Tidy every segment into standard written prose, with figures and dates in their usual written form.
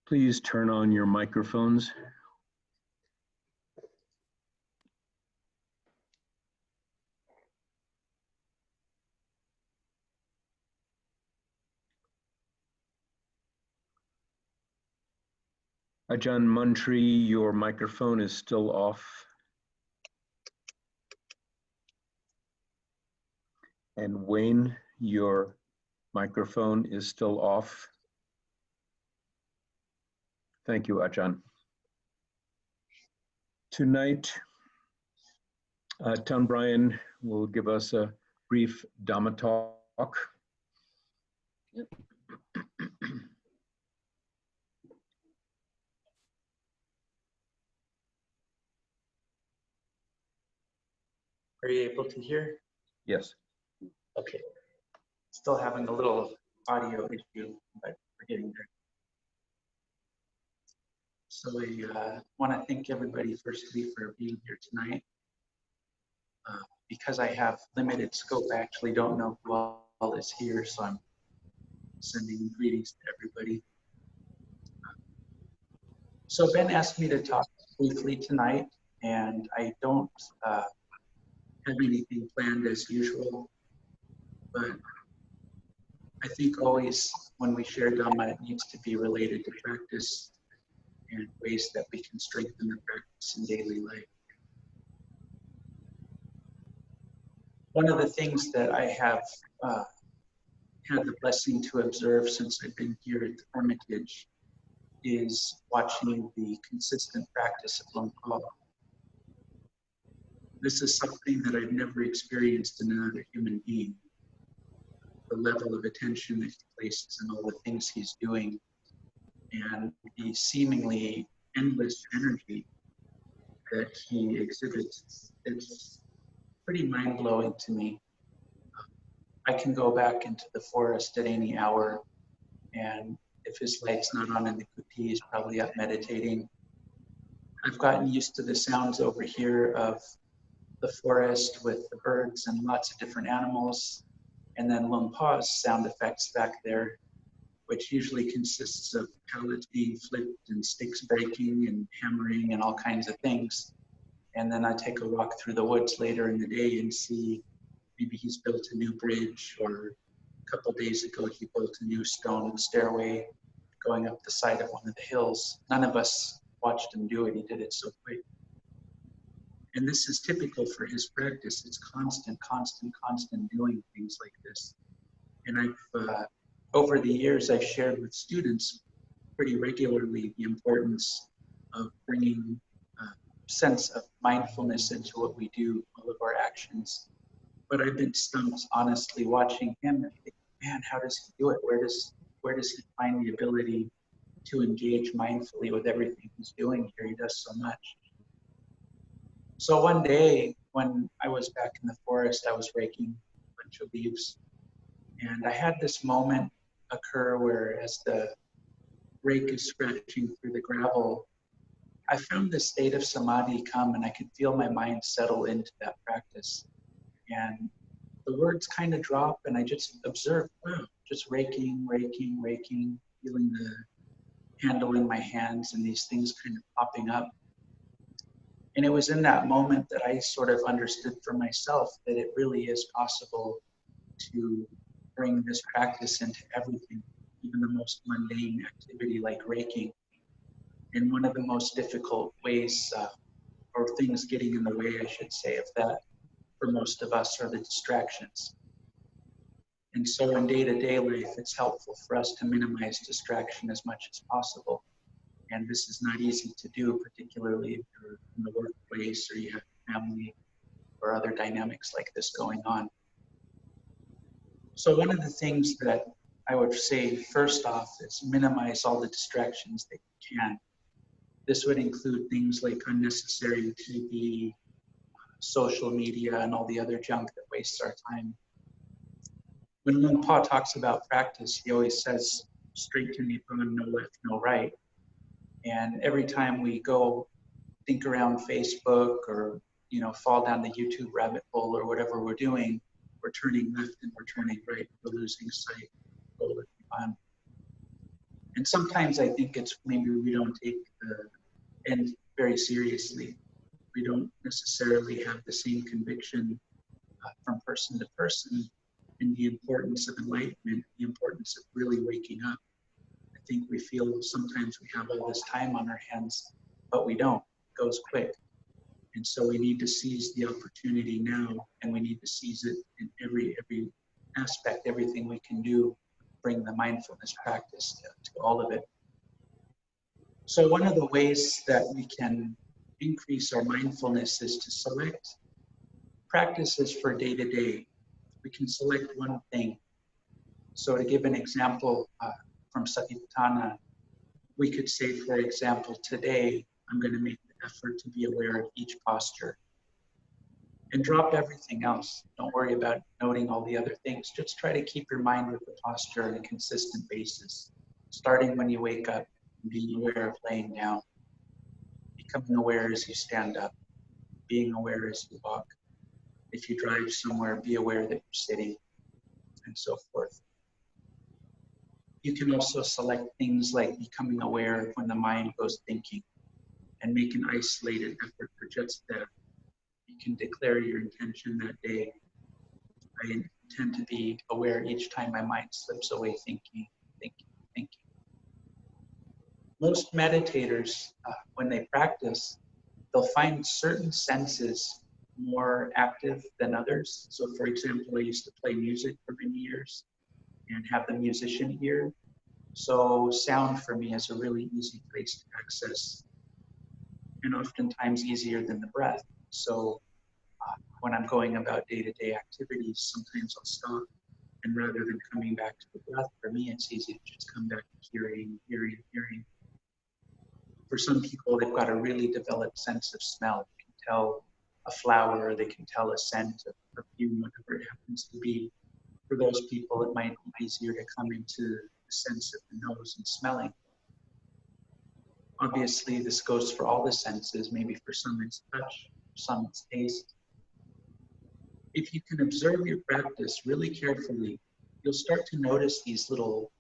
Please turn on your microphones. Ajahn Mantri, your microphone is still off. And Wayne, your microphone is still off. Thank you, Ajahn. Tonight, Ajahn Bryan will give us a brief Dhamma talk. Yep. Are you able to hear? Yes. Okay. Still having a little audio issue, but we're getting there. So I want to thank everybody firstly for being here tonight. Because I have limited scope, I actually don't know who all is here, so I'm sending greetings to everybody. So Ben asked me to talk briefly tonight, and I don't have anything planned as usual, but I think always when we share Dhamma, it needs to be related to practice and ways that we can strengthen the practice in daily life. One of the things that I have had the blessing to observe since I've been here at the Hermitage is watching the consistent practice of Luang Por. This is something that I've never experienced in another human being. The level of attention that he places in all the things he's doing and the seemingly endless energy that he exhibits, it's pretty mind-blowing to me. I can go back into the forest at any hour, and if his light's not on in the kuti, he's probably up meditating. I've gotten used to the sounds over here of the forest with the birds and lots of different animals, and then Luang Por's sound effects back there, which usually consists of pallets being flipped and sticks breaking and hammering and all kinds of things. And then I take a walk through the woods later in the day and see maybe he's built a new bridge, or a couple days ago he built a new stone stairway going up the side of one of the hills. None of us watched him do it. He did it so quick. And this is typical for his practice. It's constant doing things like this. And I've, over the years, I've shared with students pretty regularly the importance of bringing a sense of mindfulness into what we do, all of our actions. But I've been stumped, honestly, watching him and thinking, man, how does he do it? Where does he find the ability to engage mindfully with everything he's doing here? He does so much. So one day when I was back in the forest, I was raking a bunch of leaves, and I had this moment occur where, as the rake is scratching through the gravel, I found this state of samadhi come, and I could feel my mind settle into that practice. And the words kind of drop, and I just observed, wow, just raking, feeling the handle in my hands and these things kind of popping up. And it was in that moment that I sort of understood for myself that it really is possible to bring this practice into everything, even the most mundane activity like raking. And one of the most difficult ways, or things getting in the way, I should say, of that for most of us are the distractions. And so in day-to-day life, it's helpful for us to minimize distraction as much as possible. And this is not easy to do, particularly if you're in the workplace or you have family or other dynamics like this going on. So one of the things that I would say first off is minimize all the distractions that you can. This would include things like unnecessary TV, social media, and all the other junk that wastes our time. When Luang Por talks about practice, he always says, straight to Nibbana, no left, no right. And every time we go think around Facebook or, fall down the YouTube rabbit hole or whatever we're doing, we're turning left and we're turning right, we're losing sight, goal at the bottom. And sometimes I think it's maybe we don't take the end very seriously. We don't necessarily have the same conviction from person to person in the importance of enlightenment, the importance of really waking up. I think we feel sometimes we have all this time on our hands, but we don't. It goes quick. And so we need to seize the opportunity now, and we need to seize it in every aspect, everything we can do, bring the mindfulness practice to all of it. So one of the ways that we can increase our mindfulness is to select practices for day to day. We can select one thing. So to give an example from Satipatthana, we could say, for example, today I'm going to make the effort to be aware of each posture and drop everything else. Don't worry about noting all the other things. Just try to keep your mind with the posture on a consistent basis, starting when you wake up, being aware of laying down, becoming aware as you stand up, being aware as you walk. If you drive somewhere, be aware that you're sitting, and so forth. You can also select things like becoming aware when the mind goes thinking, and make an isolated effort for just that. You can declare your intention that day. I intend to be aware each time my mind slips away thinking. Most meditators, when they practice, they'll find certain senses more active than others. So for example, I used to play music for many years and have the musician ear. So sound for me is a really easy place to access, and oftentimes easier than the breath. So when I'm going about day-to-day activities, sometimes I'll stop, and rather than coming back to the breath, for me it's easy to just come back to hearing. For some people, they've got a really developed sense of smell. They can tell a flower, or they can tell a scent, a perfume, whatever it happens to be. For those people, it might be easier to come into the sense of the nose and smelling. Obviously, this goes for all the senses. Maybe for some it's touch, for some it's taste. If you can observe your practice really carefully, you'll start to notice these little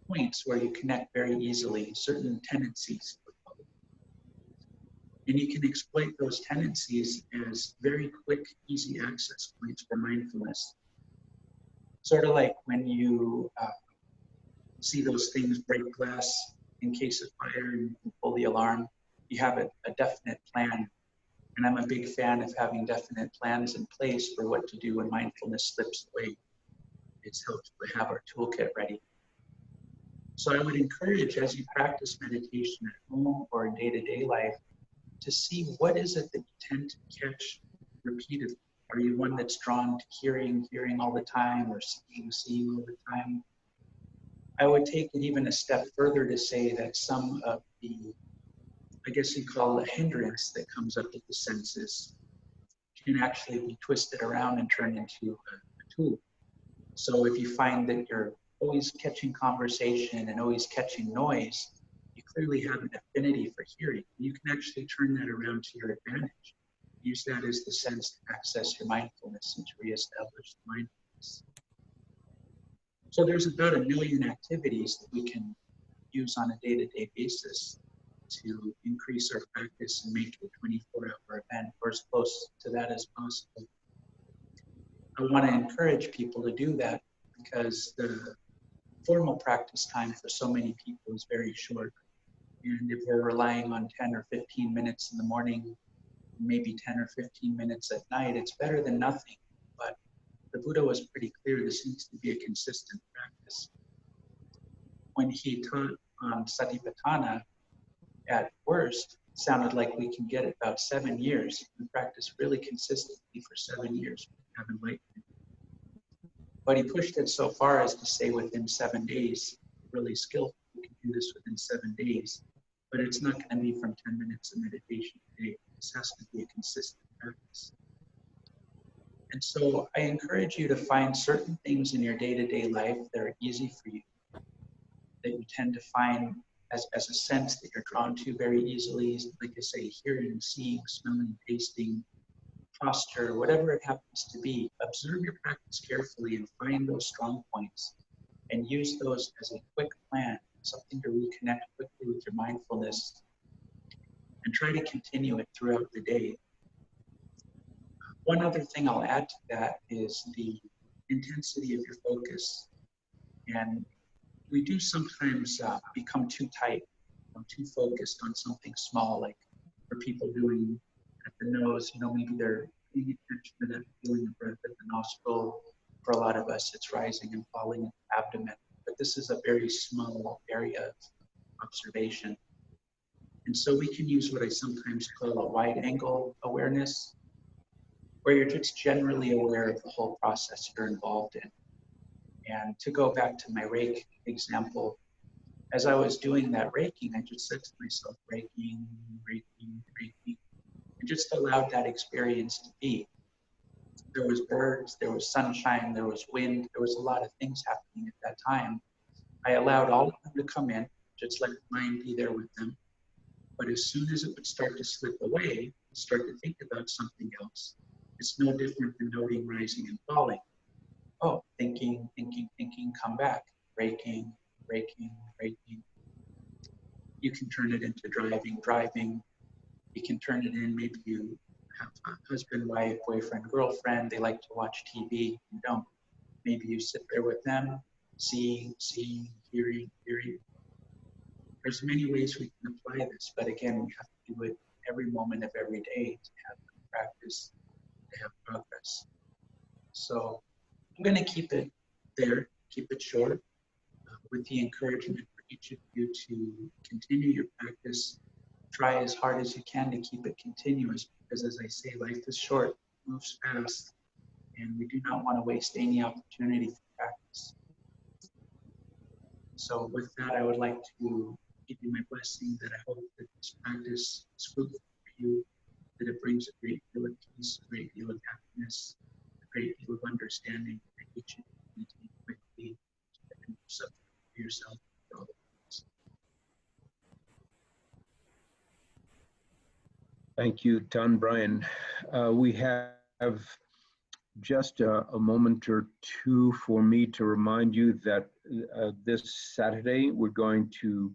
points where you connect very easily, certain tendencies. And you can exploit those tendencies as very quick, easy access points for mindfulness. Sort of like when you see those things break glass in case of fire and you pull the alarm, you have a definite plan. And I'm a big fan of having definite plans in place for what to do when mindfulness slips away. It's helpful to have our toolkit ready. So I would encourage, as you practice meditation at home or in day-to-day life, to see what is it that you tend to catch repeatedly. Are you one that's drawn to hearing all the time, or seeing all the time? I would take it even a step further to say that some of the, I guess you call it a hindrance that comes up with the senses, can actually be twisted around and turned into a tool. So if you find that you're always catching conversation and always catching noise, you clearly have an affinity for hearing. You can actually turn that around to your advantage. Use that as the sense to access your mindfulness and to reestablish the mindfulness. So there's about 1 million activities that we can use on a day-to-day basis to increase our practice and make it a 24-hour event, or as close to that as possible. I want to encourage people to do that because the formal practice time for so many people is very short. And if we're relying on 10 or 15 minutes in the morning, maybe 10 or 15 minutes at night, it's better than nothing. But the Buddha was pretty clear this needs to be a consistent practice. When he taught on Satipatthana, at worst, it sounded like we can get about 7 years and practice really consistently for 7 years to have enlightenment. But he pushed it so far as to say within 7 days, really skillful, you can do this within 7 days. But it's not going to be from 10 minutes of meditation a day. This has to be a consistent practice. And so I encourage you to find certain things in your day-to-day life that are easy for you, that you tend to find as a sense that you're drawn to very easily. Like I say, hearing, seeing, smelling, tasting, posture, whatever it happens to be, observe your practice carefully and find those strong points and use those as a quick plan, something to reconnect quickly with your mindfulness, and try to continue it throughout the day. One other thing I'll add to that is the intensity of your focus. And we do sometimes become too tight, too focused on something small, like for people doing at the nose, maybe they're paying attention to that feeling of breath at the nostril. For a lot of us, it's rising and falling in the abdomen. But this is a very small area of observation. And so we can use what I sometimes call a wide angle awareness, where you're just generally aware of the whole process you're involved in. And to go back to my rake example, as I was doing that raking, I just said to myself, raking, raking, raking, and just allowed that experience to be. There was birds, there was sunshine, there was wind, there was a lot of things happening at that time. I allowed all of them to come in, just let the mind be there with them. But as soon as it would start to slip away, start to think about something else, it's no different than noting rising and falling. Oh, thinking, thinking, thinking, come back. Raking, raking, raking. You can turn it into driving, driving. You can turn it in, maybe you have a husband, wife, boyfriend, girlfriend, they like to watch TV, you don't. Maybe you sit there with them, seeing, seeing, hearing, hearing. There's many ways we can apply this, but again, we have to do it every moment of every day to have practice, to have progress. So I'm going to keep it there, keep it short, with the encouragement for each of you to continue your practice. Try as hard as you can to keep it continuous, because as I say, life is short, moves fast, and we do not want to waste any opportunity for practice. So with that, I would like to give you my blessing that I hope that this practice is fruitful for you, that it brings a great deal of peace, a great deal of happiness, a great deal of understanding that each of you can take quickly and substitute for yourself for all the things. Thank you, Ajahn Bryan. We have just a moment or two for me to remind you that this Saturday we're going to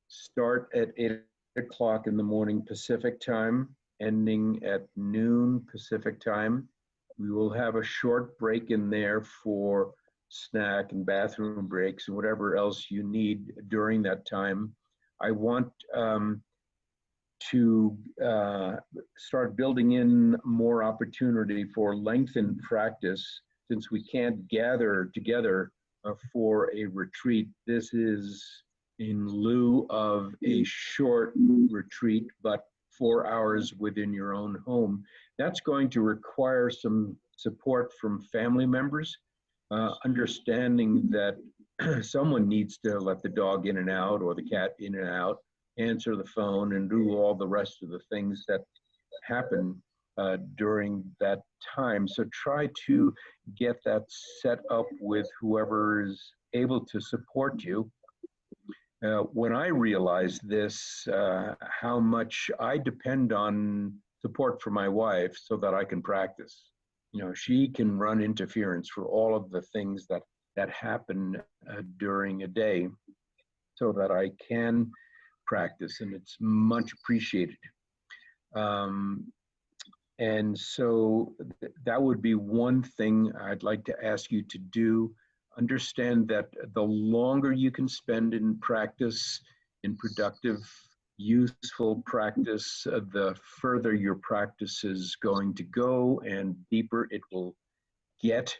start at 8 o'clock in the morning Pacific time, ending at noon Pacific time. We will have a short break in there for snack and bathroom breaks and whatever else you need during that time. I want to start building in more opportunity for lengthened practice, since we can't gather together for a retreat. This is in lieu of a short retreat, but 4 hours within your own home. That's going to require some support from family members, understanding that someone needs to let the dog in and out or the cat in and out, answer the phone, and do all the rest of the things that happen during that time. So try to get that set up with whoever is able to support you. When I realized this, how much I depend on support from my wife so that I can practice. She can run interference for all of the things that happen during a day, so that I can practice, and it's much appreciated. And so that would be one thing I'd like to ask you to do. Understand that the longer you can spend in practice, in productive, useful practice, the further your practice is going to go and deeper it will get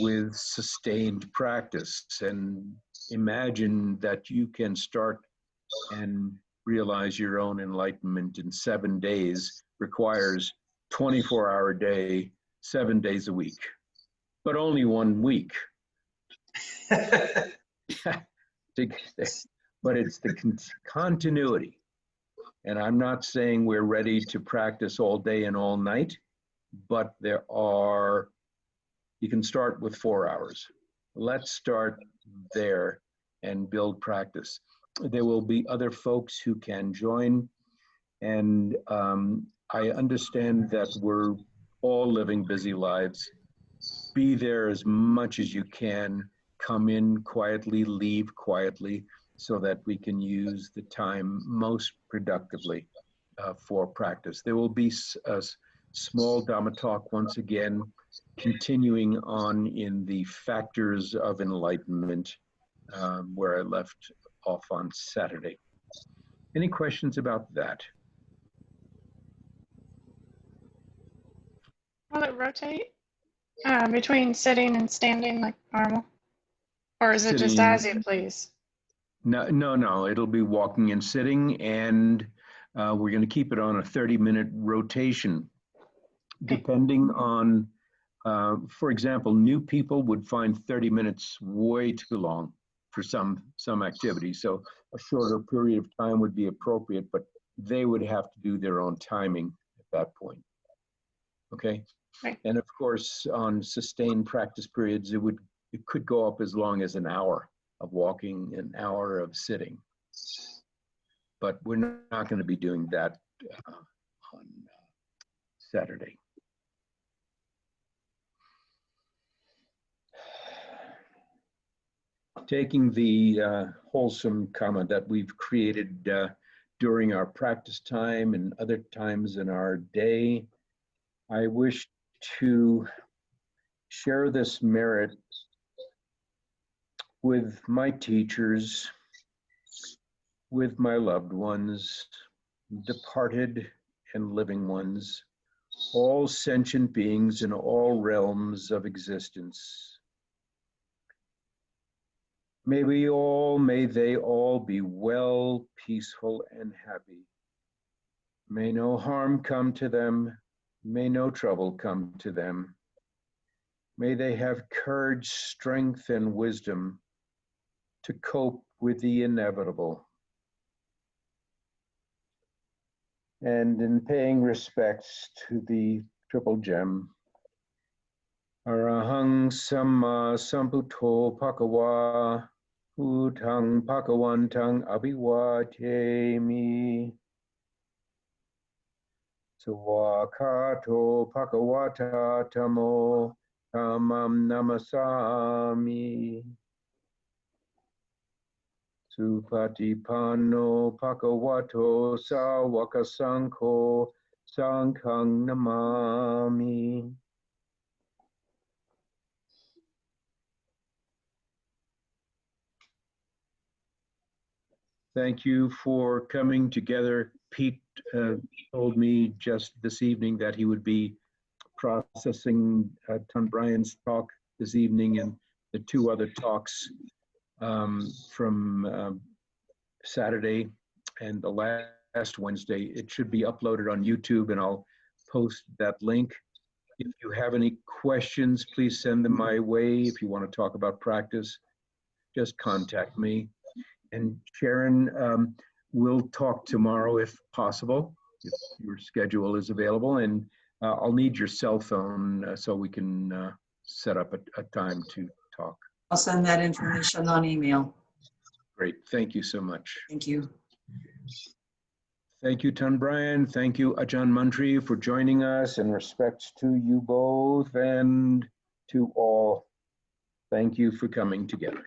with sustained practice. And imagine that you can start and realize your own enlightenment in 7 days requires 24-hour day, 7 days a week, but only 1 week. But it's the continuity. And I'm not saying we're ready to practice all day and all night, but you can start with 4 hours. Let's start there and build practice. There will be other folks who can join, and I understand that we're all living busy lives. Be there as much as you can. Come in quietly, leave quietly, so that we can use the time most productively for practice. There will be a small Dhamma talk once again, continuing on in the factors of enlightenment, where I left off on Saturday. Any questions about that? Will it rotate between sitting and standing like normal? Or is it just Sitting. as you please? No. It'll be walking and sitting, and we're going to keep it on a 30-minute rotation. Depending on, for example, new people would find 30 minutes way too long for some activities. So a shorter period of time would be appropriate, but they would have to do their own timing at that point. Okay? Right. And of course, on sustained practice periods, it could go up as long as an hour of walking, an hour of sitting. But we're not going to be doing that on Saturday. Taking the wholesome karma that we've created during our practice time and other times in our day, I wish to share this merit with my teachers, with my loved ones, departed and living ones, all sentient beings in all realms of existence. May they all be well, peaceful, and happy. May no harm come to them. May no trouble come to them. May they have courage, strength, and wisdom to cope with the inevitable. And in paying respects to the Triple Gem, Arahang Samma Sambuddho Bhagava Bhutang Bhagavantang Abhivatemi Swakato Bhagavata Tammo Tamam Namasami Supatipanno Bhagavato Sawaka Sankho Sankhang Namami. Thank you for coming together. Pete told me just this evening that he would be processing Ajahn Bryan's talk this evening and the two other talks from Saturday and the last Wednesday. It should be uploaded on YouTube, and I'll post that link. If you have any questions, please send them my way. If you want to talk about practice, just contact me. And Sharon, we'll talk tomorrow if possible, if your schedule is available. And I'll need your cell phone so we can set up a time to talk. I'll send that information on email. Great. Thank you so much. Thank you. Thank you, Ajahn Bryan. Thank you, Ajahn Mantri, for joining us, and respects to you both and to all. Thank you for coming together.